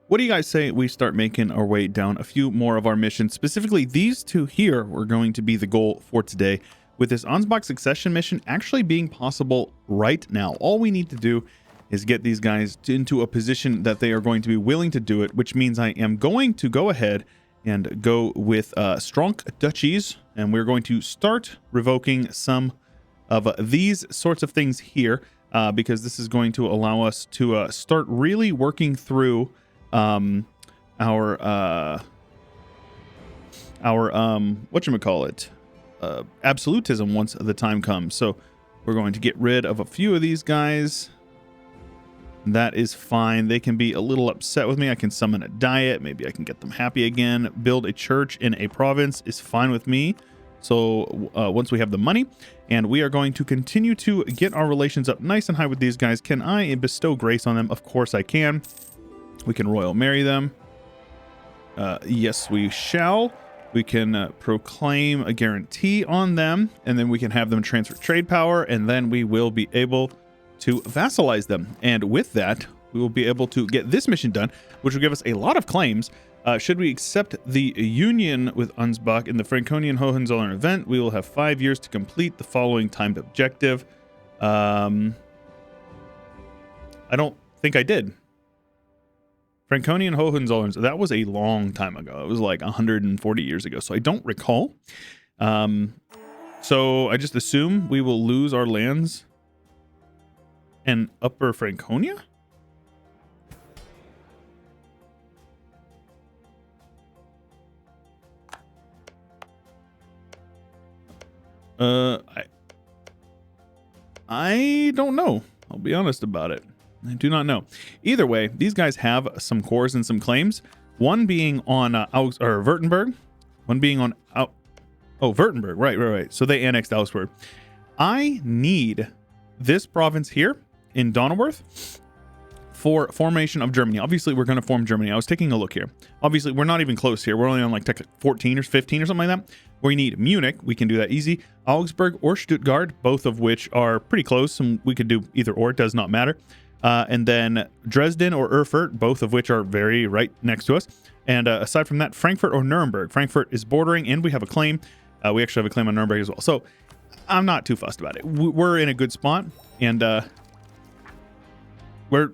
What do you guys say we start making our way down a few more of our missions? Specifically, these two here were going to be the goal for today, with this Ansbach succession mission actually being possible right now. All we need to do is get these guys into a position that they are going to be willing to do it, which means I am going to go ahead and go with strong duchies, and we're going to start revoking some of these sorts of things here, because this is going to allow us to start really working through our whatchamacallit, absolutism once the time comes. So we're going to get rid of a few of these guys. That is fine. They can be a little upset with me. I can summon a diet. Maybe I can get them happy again. Build a church in a province is fine with me. So once we have the money, and we are going to continue to get our relations up nice and high with these guys. Can I bestow grace on them? Of course I can. We can royal marry them. Yes, we shall. We can proclaim a guarantee on them, and then we can have them transfer trade power, and then we will be able to vassalize them. And with that, we will be able to get this mission done, which will give us a lot of claims. Should we accept the union with Ansbach in the Franconian Hohenzollern event, we will have 5 years to complete the following timed objective. I don't think I did. Franconian Hohenzollerns, that was a long time ago. It was like 140 years ago, so I don't recall. So I just assume we will lose our lands in Upper Franconia? I don't know. I'll be honest about it. I do not know. Either way, these guys have some cores and some claims. One being on Württemberg. One being on Württemberg. Right. So they annexed Augsburg. I need this province here in Donauwörth for formation of Germany. Obviously, we're going to form Germany. I was taking a look here. Obviously, we're not even close here. We're only on like 14 or 15 or something like that. We need Munich. We can do that easy. Augsburg or Stuttgart, both of which are pretty close, and we could do either or. It does not matter. And then Dresden or Erfurt, both of which are very right next to us. And aside from that, Frankfurt or Nuremberg. Frankfurt is bordering, and we have a claim. We actually have a claim on Nuremberg as well. So I'm not too fussed about it. We're in a good spot, and we're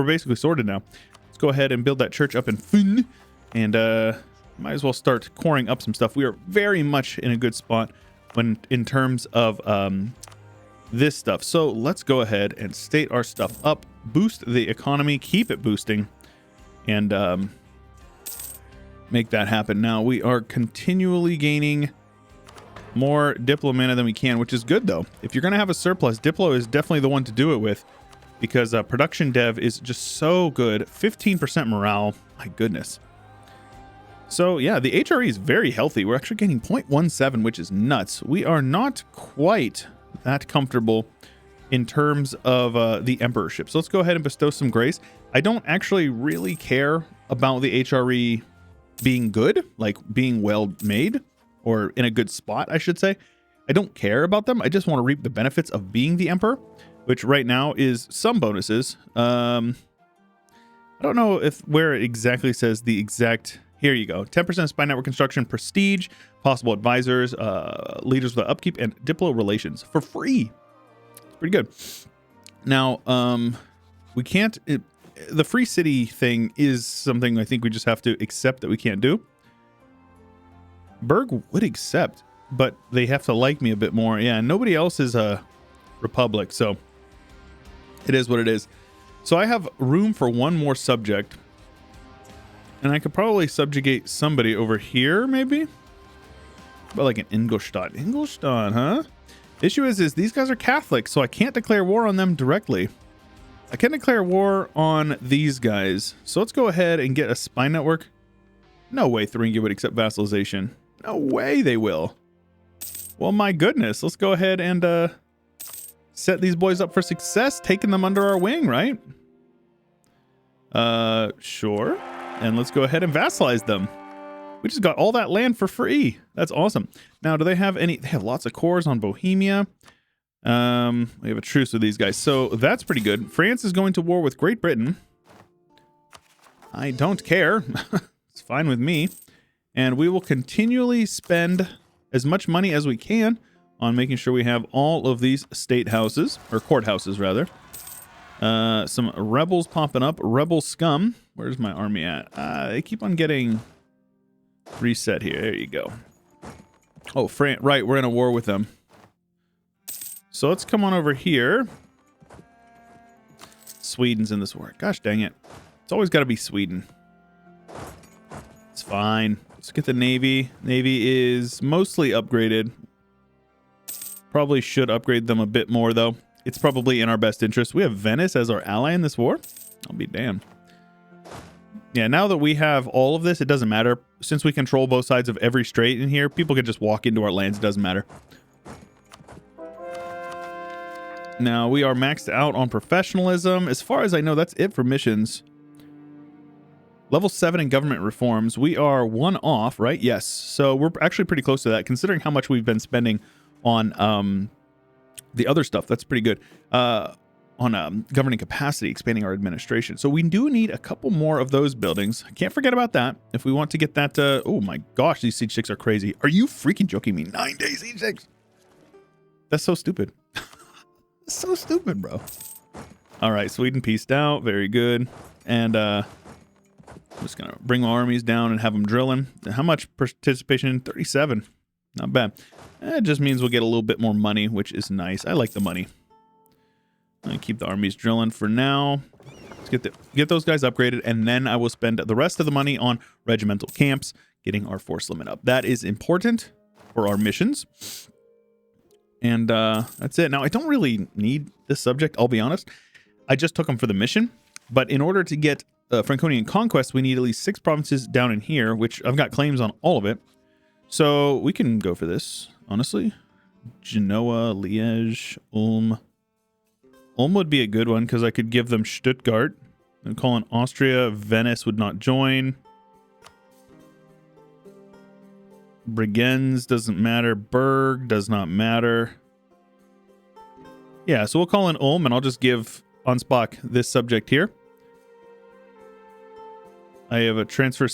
basically sorted now. Let's go ahead and build that church up in Fün, and might as well start coring up some stuff. We are very much in a good spot in terms of this stuff. So let's go ahead and state our stuff up, boost the economy, keep it boosting, and make that happen. Now we are continually gaining more diplomata than we can, which is good though. If you're going to have a surplus, Diplo is definitely the one to do it with, because production dev is just so good. 15% morale, my goodness. So yeah, the HRE is very healthy. We're actually getting 0.17, which is nuts. We are not quite that comfortable in terms of the emperorship. So let's go ahead and bestow some grace. I don't actually really care about the HRE being good, like being well made, or in a good spot, I should say. I don't care about them. I just want to reap the benefits of being the emperor, which right now is some bonuses. I don't know where it exactly says the exact. Here you go. 10% spy network construction, prestige, possible advisors, leaders with upkeep, and diplo relations for free. It's pretty good. Now, we can't. The free city thing is something I think we just have to accept that we can't do. Berg would accept, but they have to like me a bit more. Yeah, nobody else is a republic, so it is what it is. So I have room for one more subject. And I could probably subjugate somebody over here, maybe? About like an Ingolstadt. Ingolstadt, huh? Issue is these guys are Catholic, so I can't declare war on them directly. I can declare war on these guys. So let's go ahead and get a spy network. No way Thuringia would accept vassalization. No way they will. Well, my goodness. Let's go ahead and set these boys up for success, taking them under our wing, right? Sure. And let's go ahead and vassalize them. We just got all that land for free. That's awesome. Now, do they have any? They have lots of cores on Bohemia. We have a truce with these guys. So that's pretty good. France is going to war with Great Britain. I don't care. It's fine with me. And we will continually spend as much money as we can on making sure we have all of these state houses, or courthouses rather. Some rebels popping up. Rebel scum. Where's my army at? They keep on getting reset here. There you go. Oh, right, we're in a war with them. So let's come on over here. Sweden's in this war. Gosh dang it. It's always got to be Sweden. It's fine. Let's get the Navy. Navy is mostly upgraded. Probably should upgrade them a bit more, though. It's probably in our best interest. We have Venice as our ally in this war. I'll be damned. Yeah, now that we have all of this, it doesn't matter. Since we control both sides of every strait in here, people can just walk into our lands. It doesn't matter. Now, we are maxed out on professionalism. As far as I know, that's it for missions. Level 7 in government reforms. We are 1 off, right? Yes. So we're actually pretty close to that, considering how much we've been spending on the other stuff. That's pretty good. On governing capacity, expanding our administration. So we do need a couple more of those buildings. Can't forget about that. If we want to get that... oh my gosh, these siege ticks are crazy. Are you freaking joking me? 9 days siege ticks? That's so stupid. So stupid, bro. All right, Sweden pieced out. Very good. And I'm just going to bring my armies down and have them drilling. How much participation? 37. Not bad. It just means we'll get a little bit more money, which is nice. I like the money. I'm going to keep the armies drilling for now. Let's get those guys upgraded, and then I will spend the rest of the money on regimental camps, getting our force limit up. That is important for our missions. And that's it. Now, I don't really need this subject, I'll be honest. I just took them for the mission. But in order to get Franconian conquest, we need at least 6 provinces down in here, which I've got claims on all of it. So we can go for this, honestly. Genoa, Liège, Ulm. Ulm would be a good one because I could give them Stuttgart. I'm calling Austria. Venice would not join. Bregenz doesn't matter. Berg does not matter. Yeah, so we'll call in Ulm, and I'll just give Ansbach this subject here. I have a transfer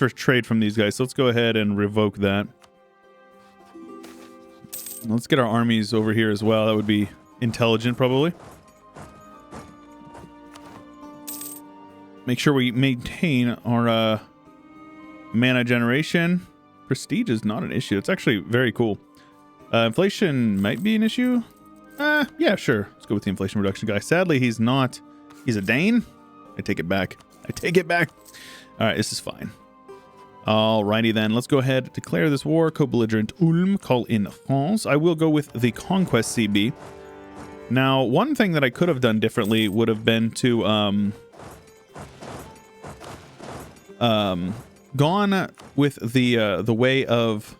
trade from these guys, so let's go ahead and revoke that. Let's get our armies over here as well. That would be intelligent, probably. Make sure we maintain our mana generation. Prestige is not an issue. It's actually very cool. Inflation might be an issue. Yeah, sure. Let's go with the inflation reduction guy. Sadly, he's not. He's a Dane. I take it back. I take it back. All right, this is fine. Alrighty then. Let's go ahead. Declare this war. Co-belligerent Ulm. Call in France. I will go with the Conquest CB. Now, one thing that I could have done differently would have been to gone with the way of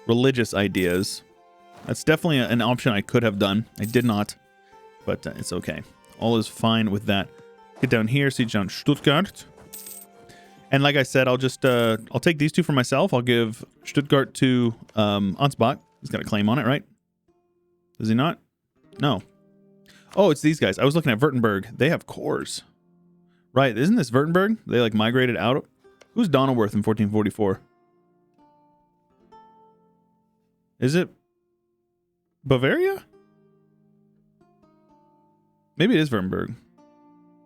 religious ideas. That's definitely an option I could have done. I did not, but it's okay. All is fine with that. Get down here, siege down Stuttgart. And like I said, I'll just I'll take these 2 for myself. I'll give Stuttgart to Ansbach. He's got a claim on it, right? Does he not? No. Oh, it's these guys. I was looking at Württemberg. They have cores. Right, isn't this Württemberg? They like migrated out. Who's Donauworth in 1444? Is it Bavaria? Maybe it is Württemberg.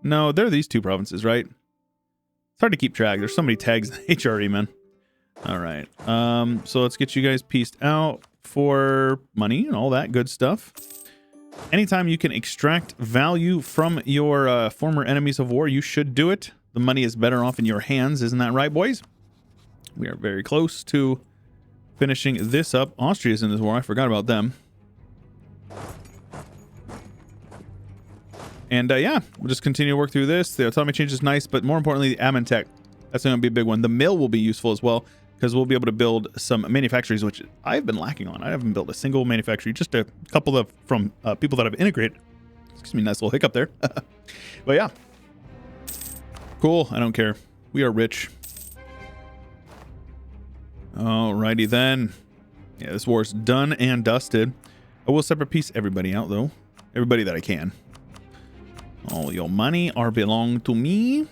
No, they're these 2 provinces, right? It's hard to keep track. There's so many tags in HRE, man. All right. So let's get you guys pieced out for money and all that good stuff. Anytime you can extract value from your former enemies of war, you should do it. The money is better off in your hands. Isn't that right, boys? We are very close to finishing this up. Austria's in this war. I forgot about them. And yeah, we'll just continue to work through this. The autonomy change is nice, but more importantly, the admin tech. That's going to be a big one. The mill will be useful as well, because we'll be able to build some manufactories, which I've been lacking on. I haven't built a single manufactory, just a couple of from people that have integrated. Excuse me, nice little hiccup there. But yeah. Cool, I don't care. We are rich. Alrighty then. Yeah, this war's done and dusted. I will separate piece everybody out, though. Everybody that I can. All your money are belong to me.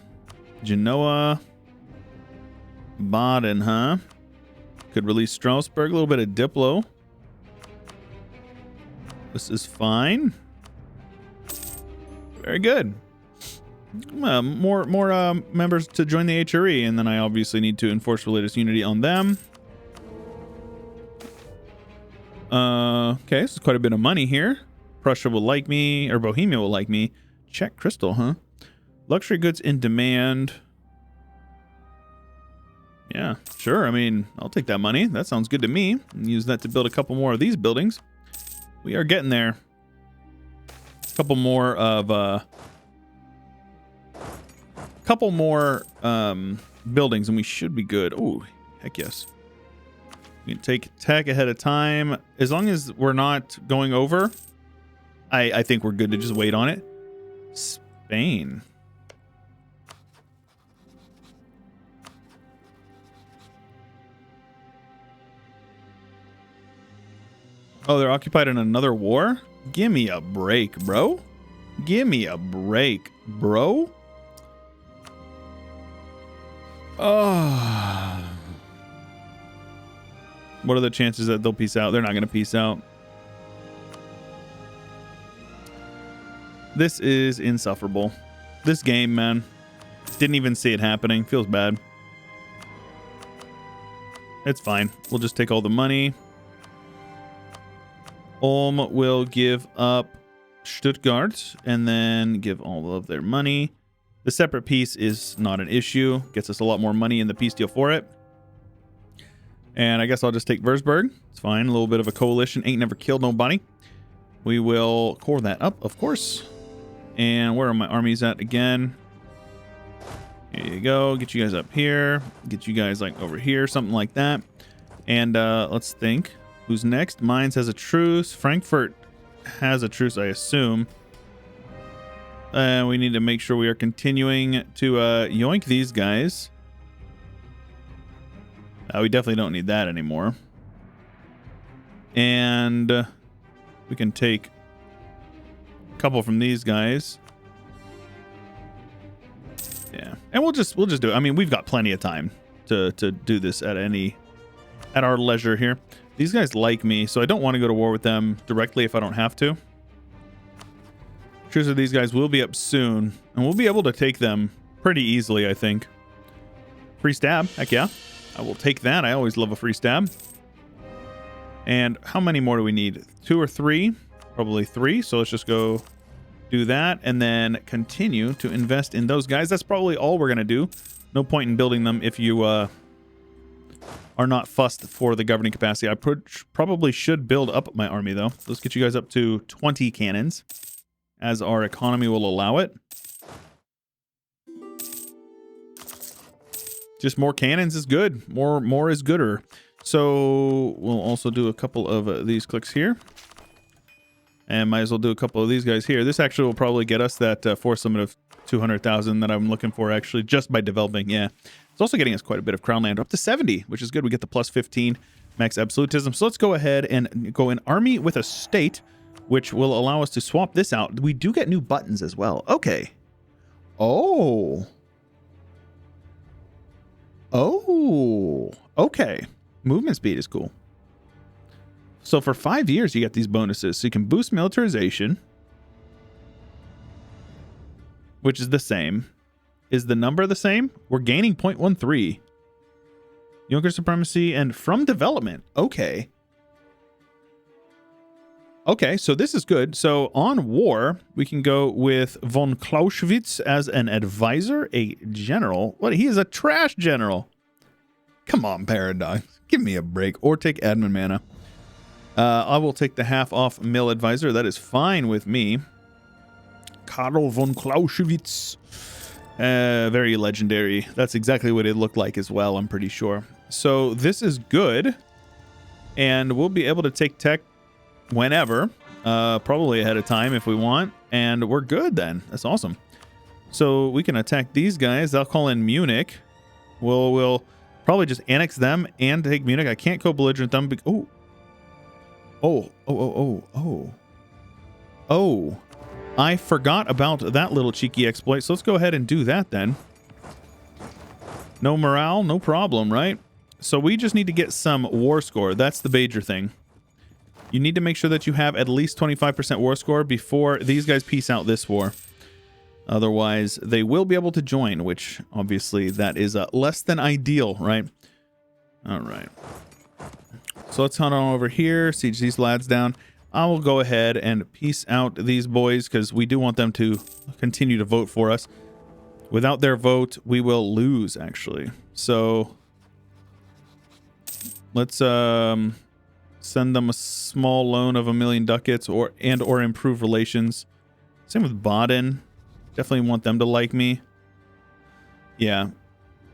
Genoa. Baden, huh? Could release Strasbourg. A little bit of Diplo. This is fine. Very good. More members to join the HRE, and then I obviously need to enforce religious unity on them. Okay, this is quite a bit of money here. Prussia will like me, or Bohemia will like me. Czech crystal, huh? Luxury goods in demand. Yeah, sure. I mean, I'll take that money. That sounds good to me. And use that to build a couple more of these buildings. We are getting there. A couple more buildings, and we should be good. Oh, heck yes. We can take tech ahead of time. As long as we're not going over, I think we're good to just wait on it. Spain. Oh, they're occupied in another war? Give me a break, bro. Give me a break, bro. Oh. What are the chances that they'll peace out? They're not going to peace out. This is insufferable. This game, man. Didn't even see it happening. Feels bad. It's fine. We'll just take all the money. Ulm will give up Stuttgart and then give all of their money. The separate peace is not an issue. Gets us a lot more money in the peace deal for it. And I guess I'll just take Würzburg. It's fine. A little bit of a coalition. Ain't never killed nobody. We will core that up, of course. And where are my armies at again? Here you go. Get you guys up here. Get you guys like over here. Something like that. And let's think. Who's next? Mainz has a truce. Frankfurt has a truce, I assume. We need to make sure we are continuing to yoink these guys. We definitely don't need that anymore. And we can take a couple from these guys. Yeah, and we'll just do it. I mean, we've got plenty of time to do this at our leisure here. These guys like me, so I don't want to go to war with them directly if I don't have to. Truce with these guys will be up soon, and we'll be able to take them pretty easily, I think. Free stab, heck yeah. I will take that. I always love a free stab. And how many more do we need? 2 or 3? Probably 3, so let's just go do that and then continue to invest in those guys. That's probably all we're going to do. No point in building them if you are not fussed for the governing capacity. I probably should build up my army, though. Let's get you guys up to 20 cannons, as our economy will allow it. Just more cannons is good. More is gooder. So we'll also do a couple of these clicks here. And might as well do a couple of these guys here. This actually will probably get us that force limit of 200,000 that I'm looking for, actually, just by developing. Yeah. It's also getting us quite a bit of crown land, up to 70, which is good. We get the plus 15 max absolutism. So let's go ahead and go an army with a state, which will allow us to swap this out. We do get new buttons as well. Okay. Oh. Oh. Okay. Movement speed is cool. So for 5 years, you get these bonuses. So you can boost militarization, which is the same. Is the number the same? We're gaining 0.13. Junker supremacy and from development. Okay. Okay, so this is good. So on war, we can go with von Clausewitz as an advisor, a general. What? He is a trash general. Come on, Paradox. Give me a break. Or take admin mana. I will take the half off mill advisor. That is fine with me. Karl von Clausewitz. Very legendary. That's exactly what it looked like as well, I'm pretty sure. So this is good. And we'll be able to take tech whenever. Probably ahead of time if we want. And we're good then. That's awesome. So we can attack these guys. They'll call in Munich. We'll probably just annex them and take Munich. I can't co-belligerent them. Oh. I forgot about that little cheeky exploit. So let's go ahead and do that then. No morale, no problem, right? So we just need to get some war score. That's the major thing. You need to make sure that you have at least 25% war score before these guys peace out this war. Otherwise, they will be able to join, which obviously that is less than ideal, right? All right. So let's hunt on over here, siege these lads down. I will go ahead and peace out these boys because we do want them to continue to vote for us. Without their vote, we will lose, actually. So let's send them a small loan of 1 million ducats or improve relations. Same with Baden. Definitely want them to like me. Yeah,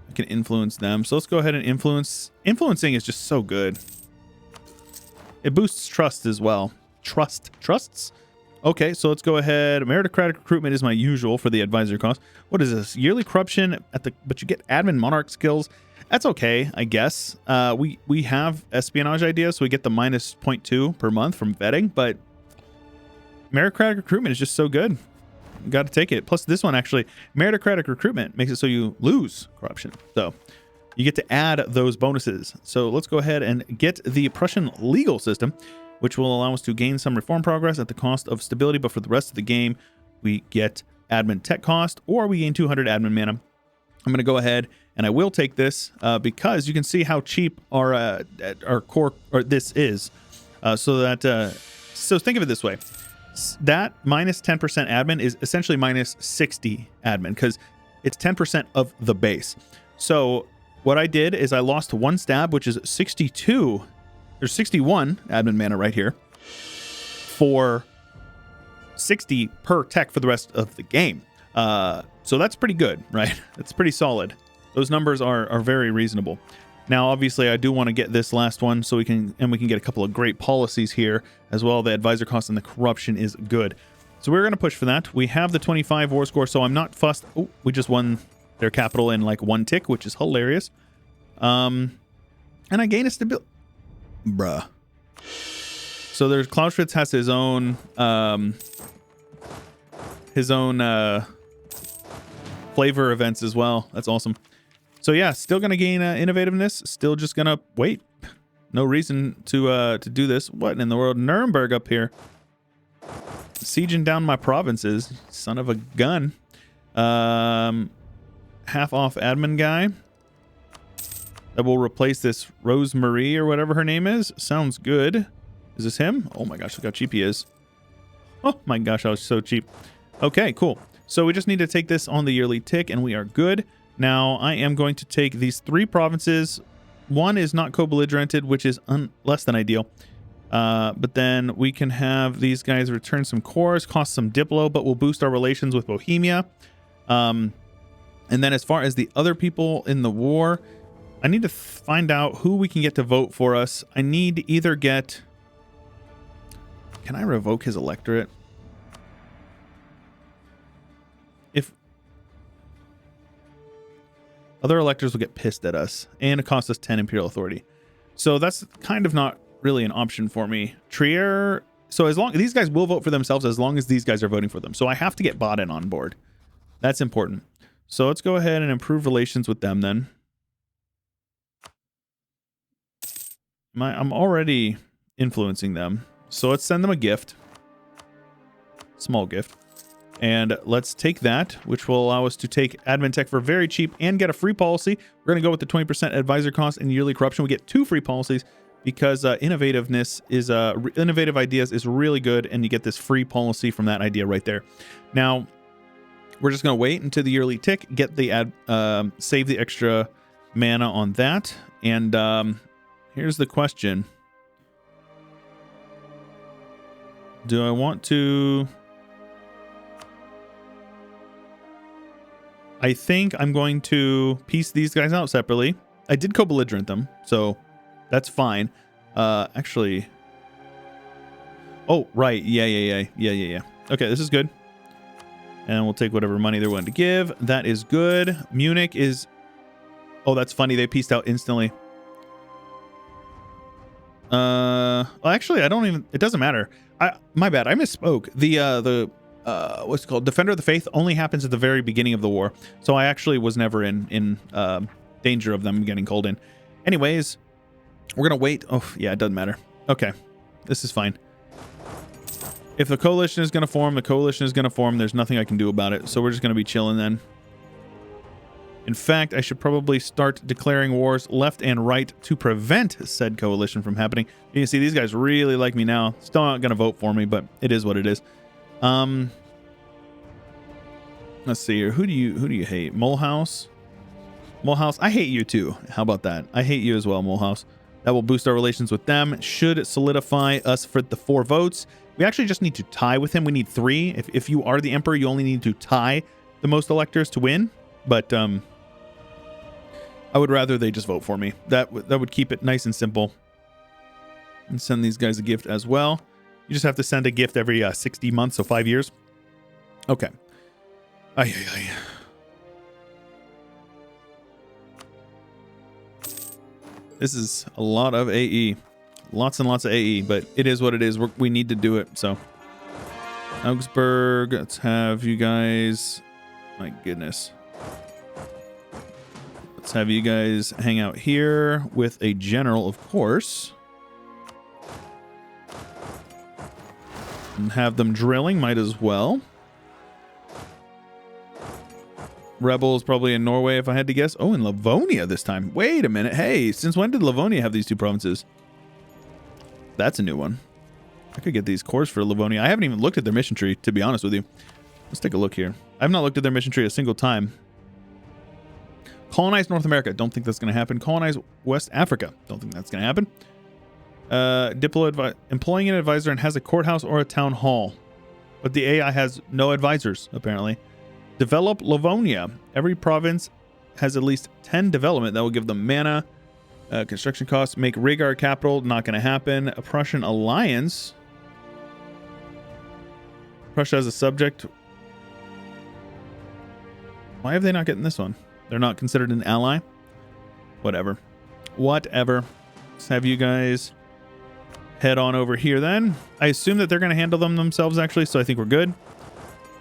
I can influence them. So let's go ahead and influence. Influencing is just so good. It boosts trust as well. Trusts? Okay, so let's go ahead. Meritocratic recruitment is my usual for the advisor cost. What is this? Yearly corruption but you get admin monarch skills. That's okay, I guess. We have espionage ideas, so we get the minus 0.2 per month from vetting, but meritocratic recruitment is just so good. Got to take it. Plus this one, actually, meritocratic recruitment makes it so you lose corruption. So you get to add those bonuses. So let's go ahead and get the Prussian legal system, which will allow us to gain some reform progress at the cost of stability. But for the rest of the game, we get admin tech cost, or we gain 200 admin mana. I'm going to go ahead and I will take this because you can see how cheap our core or this is. So think of it this way. That minus 10% admin is essentially minus 60 admin because it's 10% of the base. So what I did is I lost one stab, which is 62. There's 61 admin mana right here for 60 per tech for the rest of the game. So that's pretty good, right? That's pretty solid. Those numbers are very reasonable. Now, obviously, I do want to get this last one so we can get a couple of great policies here as well. The advisor cost and the corruption is good. So we're going to push for that. We have the 25 war score, so I'm not fussed. Oh, we just won their capital in like one tick, which is hilarious. And I gain a stability. Bruh. So there's Clausewitz has his own flavor events as well. That's awesome. So yeah, still gonna gain innovativeness. Still just gonna wait. No reason to do this. What in the world? Nuremberg up here, sieging down my provinces. Son of a gun. Half off admin guy that will replace this Rosemarie or whatever her name is. Sounds good. Is this him? Oh my gosh, look how cheap he is. Oh my gosh, I was so cheap. Okay, cool. So we just need to take this on the yearly tick and we are good. Now, I am going to take these 3 provinces. One is not co-belligerented, which is less than ideal. But then we can have these guys return some cores, cost some diplo, but will boost our relations with Bohemia. And then as far as the other people in the war, I need to find out who we can get to vote for us. I need to either get... Can I revoke his electorate? If... Other electors will get pissed at us, and it costs us 10 imperial authority. So that's kind of not really an option for me. Trier, so as long these guys will vote for themselves as long as these guys are voting for them. So I have to get Baden on board. That's important. So let's go ahead and improve relations with them then. I'm already influencing them. So let's send them a gift. Small gift. And let's take that, which will allow us to take admin tech for very cheap and get a free policy. We're going to go with the 20% advisor cost and yearly corruption. We get 2 free policies because innovativeness is innovative ideas is really good, and you get this free policy from that idea right there. Now, we're just going to wait until the yearly tick, get the save the extra mana on that, and here's the question: do I want to? I think I'm going to piece these guys out separately. I did co-belligerent them, so that's fine. Actually... Oh, right. Yeah. Okay, this is good. And we'll take whatever money they're willing to give. That is good. Munich is... Oh, that's funny. They pieced out instantly. Well, actually, I don't even... It doesn't matter. My bad. I misspoke. The what's it called? Defender of the Faith only happens at the very beginning of the war. So I actually was never in danger of them getting called in. Anyways, we're going to wait. Oh, yeah, it doesn't matter. Okay, this is fine. If the coalition is going to form, the coalition is going to form. There's nothing I can do about it. So we're just going to be chilling then. In fact, I should probably start declaring wars left and right to prevent said coalition from happening. You can see these guys really like me now. Still not going to vote for me, but it is what it is. Let's see here. Who do you hate? Molehouse? Molehouse, I hate you too. How about that? I hate you as well, Molehouse. That will boost our relations with them. Should solidify us for the 4 votes. We actually just need to tie with him. We need 3. If you are the emperor, you only need to tie the most electors to win. But I would rather they just vote for me. That would keep it nice and simple. And send these guys a gift as well. You just have to send a gift every 60 months, so 5 years. Okay. Ay, ay, ay. This is a lot of AE. Lots and lots of AE, but it is what it is. We need to do it, so. Augsburg, let's have you guys... My goodness. Let's have you guys hang out here with a general, of course. And have them drilling, might as well. Rebels probably in Norway, if I had to guess. Oh, in Livonia this time. Wait a minute. Hey, since when did Livonia have these 2 provinces? That's a new one. I could get these cores for Livonia. I haven't even looked at their mission tree, to be honest with you. Let's take a look here. I've not looked at their mission tree a single time. Colonize North America. Don't think that's going to happen. Colonize West Africa. Don't think that's going to happen. Employing an advisor and has a courthouse or a town hall. But the AI has no advisors, apparently. Develop Livonia. Every province has at least 10 development. That will give them mana. Construction costs. Make Rhaegar capital. Not going to happen. A Prussian alliance. Prussia as a subject. Why have they not getting this one? They're not considered an ally? Whatever. Whatever. Let's have you guys head on over here then. I assume that they're going to handle them themselves, actually, so I think we're good.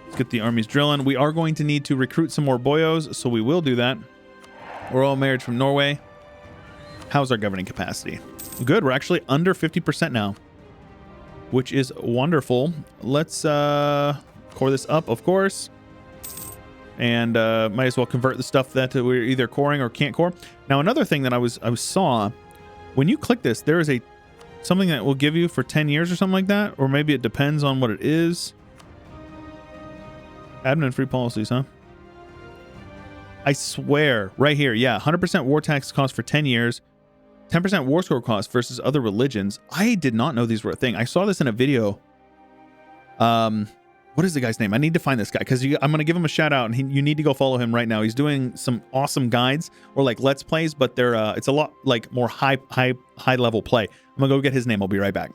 Let's get the armies drilling. We are going to need to recruit some more boyos, so we will do that. Royal marriage from Norway. How's our governing capacity? Good. We're actually under 50% now, which is wonderful. Let's core this up, of course. And might as well convert the stuff that we're either coring or can't core. Now, another thing that I saw, when you click this, there is something that will give you for 10 years or something like that, or maybe it depends on what it is. Admin free policies, huh? I swear, right here, yeah, 100% war tax cost for 10 years, 10% war score cost versus other religions. I did not know these were a thing. I saw this in a video. What is the guy's name? I need to find this guy because I'm going to give him a shout out, and you need to go follow him right now. He's doing some awesome guides or like let's plays, but they're it's a lot like more high level play. I'm gonna go get his name. I'll be right back.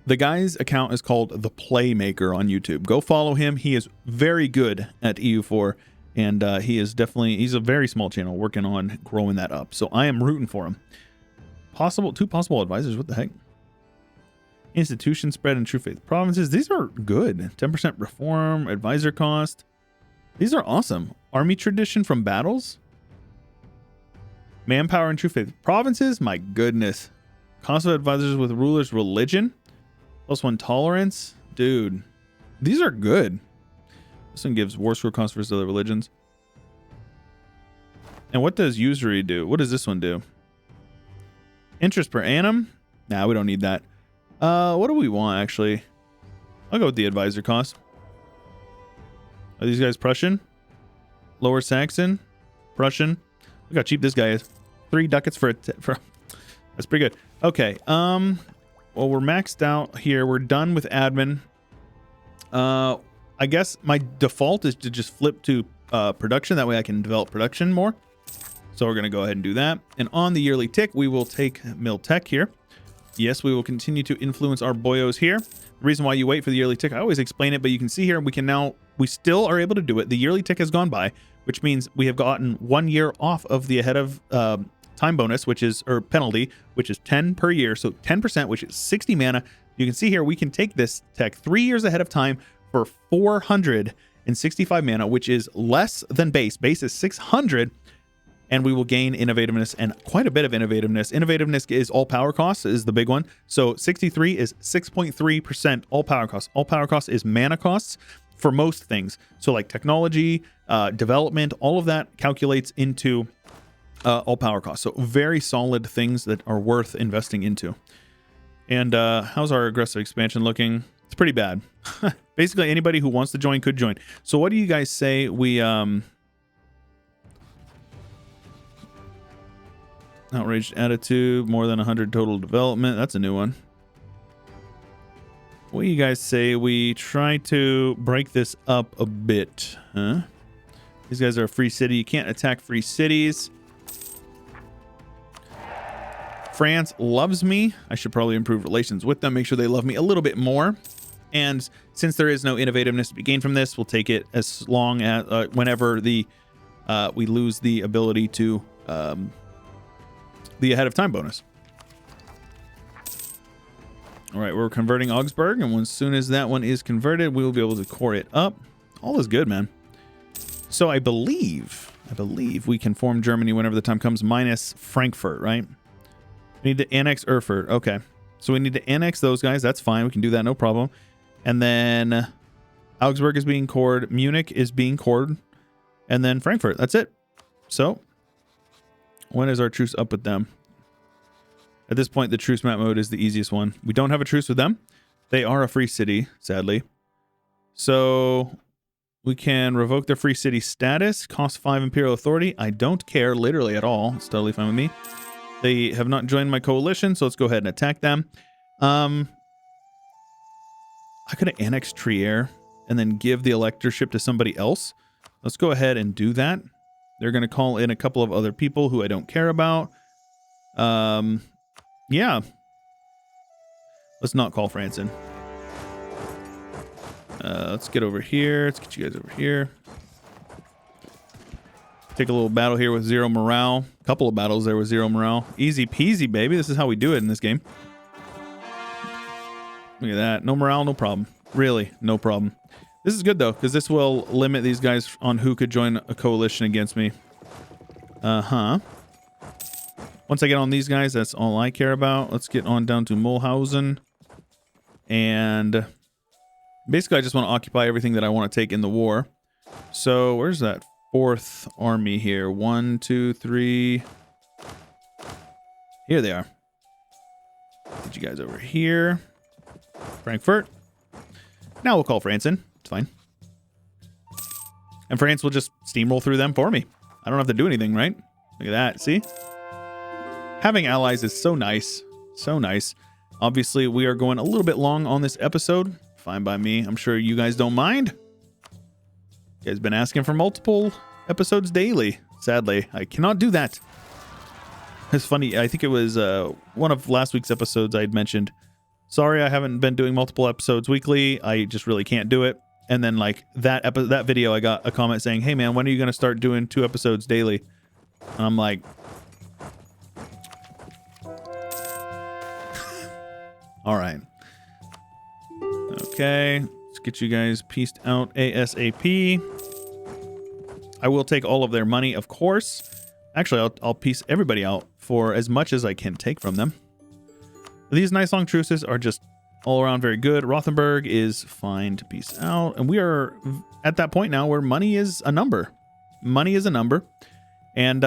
The guy's account is called The Playmaker on YouTube. Go follow him. He is very good at EU4, and he's a very small channel working on growing that up. So I am rooting for him. Two possible advisors. What the heck? Institution spread in True Faith provinces. These are good. 10% reform, advisor cost. These are awesome. Army tradition from battles. Manpower in True Faith provinces. My goodness. Cost of advisors with rulers religion. +1 tolerance. Dude, these are good. This one gives war score cost versus other religions. And what does usury do? What does this one do? Interest per annum. Nah, we don't need that. What do we want, actually? I'll go with the advisor cost. Are these guys Prussian? Lower Saxon? Prussian? Look how cheap this guy is. 3 ducats for that's pretty good. Okay. Well, we're maxed out here. We're done with admin. I guess my default is to just flip to production. That way I can develop production more. So we're going to go ahead and do that. And on the yearly tick, we will take Mill Tech here. Yes, we will continue to influence our boyos here. The reason why you wait for the yearly tick, I always explain it, but you can see here, we still are able to do it. The yearly tick has gone by, which means we have gotten 1 year off of the ahead of time bonus, or penalty, which is 10 per year. So 10%, which is 60 mana. You can see here, we can take this tech 3 years ahead of time for 465 mana, which is less than base. Base is 600. and we will gain innovativeness and quite a bit of innovativeness. Innovativeness is all power costs is the big one. So 63 is 6.3% all power costs. All power costs is mana costs for most things. So like technology, development, all of that calculates into all power costs. So very solid things that are worth investing into. And how's our aggressive expansion looking? It's pretty bad. Basically, anybody who wants to join could join. So what do you guys say we... Outraged attitude, more than 100 total development. That's a new one. What do you guys say we try to break this up a bit, huh? These guys are a free city. You can't attack free cities. France loves me. I should probably improve relations with them, make sure they love me a little bit more. And since there is no innovativeness to be gained from this, we'll take it as long as whenever the we lose the ability to the ahead of time bonus. All right, we're converting Augsburg, and as soon as that one is converted, we will be able to core it up. All is good, man. So I believe we can form Germany whenever the time comes, minus Frankfurt, right? We need to annex Erfurt. Okay, so we need to annex those guys. That's fine. We can do that, no problem. And then Augsburg is being cored, Munich is being cored, and then Frankfurt. That's it. So when is our truce up with them? At this point, the truce map mode is the easiest one. We don't have a truce with them. They are a free city, sadly. So we can revoke their free city status, cost 5 imperial authority. I don't care literally at all. It's totally fine with me. They have not joined my coalition, so let's go ahead and attack them. I could have annexed Trier and then give the electorship to somebody else. Let's go ahead and do that. They're going to call in a couple of other people who I don't care about. Yeah. Let's not call France in. Let's get over here. Let's get you guys over here. Take a little battle here with 0 morale. A couple of battles there with 0 morale. Easy peasy, baby. This is how we do it in this game. Look at that. No morale, no problem. Really, no problem. This is good, though, because this will limit these guys on who could join a coalition against me. Once I get on these guys, that's all I care about. Let's get on down to Mulhausen. And basically, I just want to occupy everything that I want to take in the war. So where's that 4th army here? 1, 2, 3. Here they are. Get you guys over here. Frankfurt. Now we'll call France in. It's fine. And France will just steamroll through them for me. I don't have to do anything, right? Look at that. See? Having allies is so nice. So nice. Obviously, we are going a little bit long on this episode. Fine by me. I'm sure you guys don't mind. You guys been asking for multiple episodes daily. Sadly, I cannot do that. It's funny. I think it was one of last week's episodes I had mentioned. Sorry, I haven't been doing multiple episodes weekly. I just really can't do it. And then like that video, I got a comment saying, "Hey man, when are you going to start doing 2 episodes daily?" And I'm like, all right. Okay, let's get you guys pieced out ASAP. I will take all of their money, of course. Actually, I'll piece everybody out for as much as I can take from them. These nice long truces are just all around very good. Rothenburg is fine to piece out. And we are at that point now where money is a number. Money is a number. And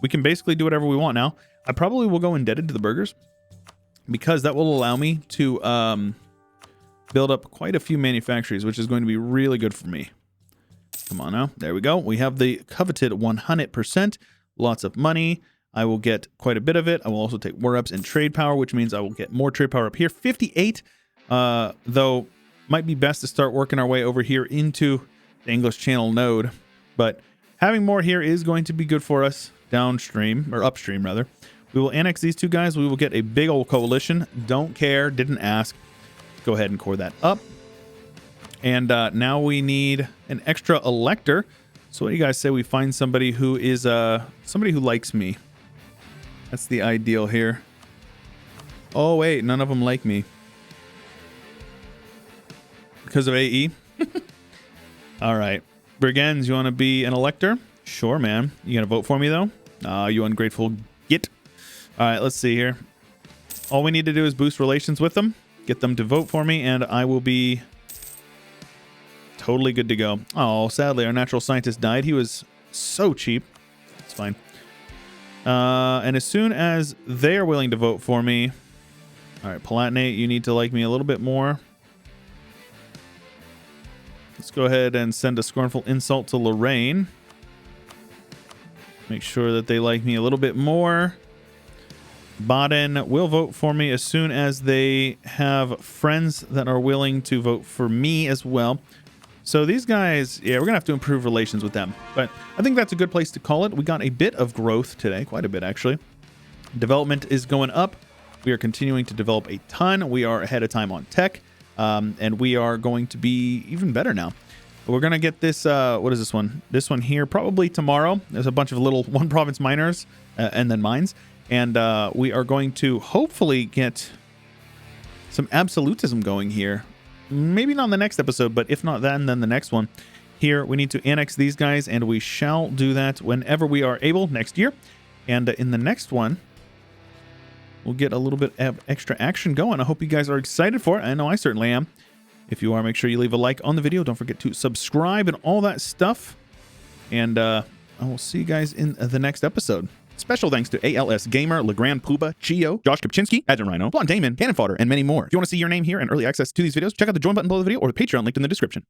we can basically do whatever we want now. I probably will go indebted to the burghers, because that will allow me to build up quite a few manufactories, which is going to be really good for me. Come on now. There we go. We have the coveted 100%. Lots of money. I will get quite a bit of it. I will also take war reps and trade power, which means I will get more trade power up here. 58, though might be best to start working our way over here into the English Channel node. But having more here is going to be good for us downstream, or upstream rather. We will annex these 2 guys. We will get a big old coalition. Don't care. Didn't ask. Go ahead and core that up. And now we need an extra elector. So what do you guys say we find somebody who is somebody who likes me? That's the ideal here. Oh wait, none of them like me because of AE. All right, Brigands, you want to be an elector? Sure, man. You gonna vote for me, though? You ungrateful git. All right, let's see here. All we need to do is boost relations with them, get them to vote for me, and I will be totally good to go. Oh, sadly, our natural scientist died. He was so cheap. It's fine. And as soon as they are willing to vote for me... All right, Palatinate, you need to like me a little bit more. Let's go ahead and send a scornful insult to Lorraine. Make sure that they like me a little bit more. Baden will vote for me as soon as they have friends that are willing to vote for me as well. So these guys, yeah, we're going to have to improve relations with them. But I think that's a good place to call it. We got a bit of growth today, quite a bit actually. Development is going up. We are continuing to develop a ton. We are ahead of time on tech. And we are going to be even better now. We're going to get this, what is this one? This one here probably tomorrow. There's a bunch of little one province miners and then mines. And we are going to hopefully get some absolutism going here. Maybe not in the next episode, but if not then the next one. Here, we need to annex these guys, and we shall do that whenever we are able next year. And in the next one, we'll get a little bit of extra action going. I hope you guys are excited for it. I know I certainly am. If you are, make sure you leave a like on the video. Don't forget to subscribe and all that stuff. And I will see you guys in the next episode. Special thanks to ALS Gamer, Legrand Puba, Chio, Josh Kopczynski, Adrian Rhino, Blonde Damon, Cannon Fodder, and many more. If you want to see your name here and early access to these videos, check out the join button below the video or the Patreon linked in the description.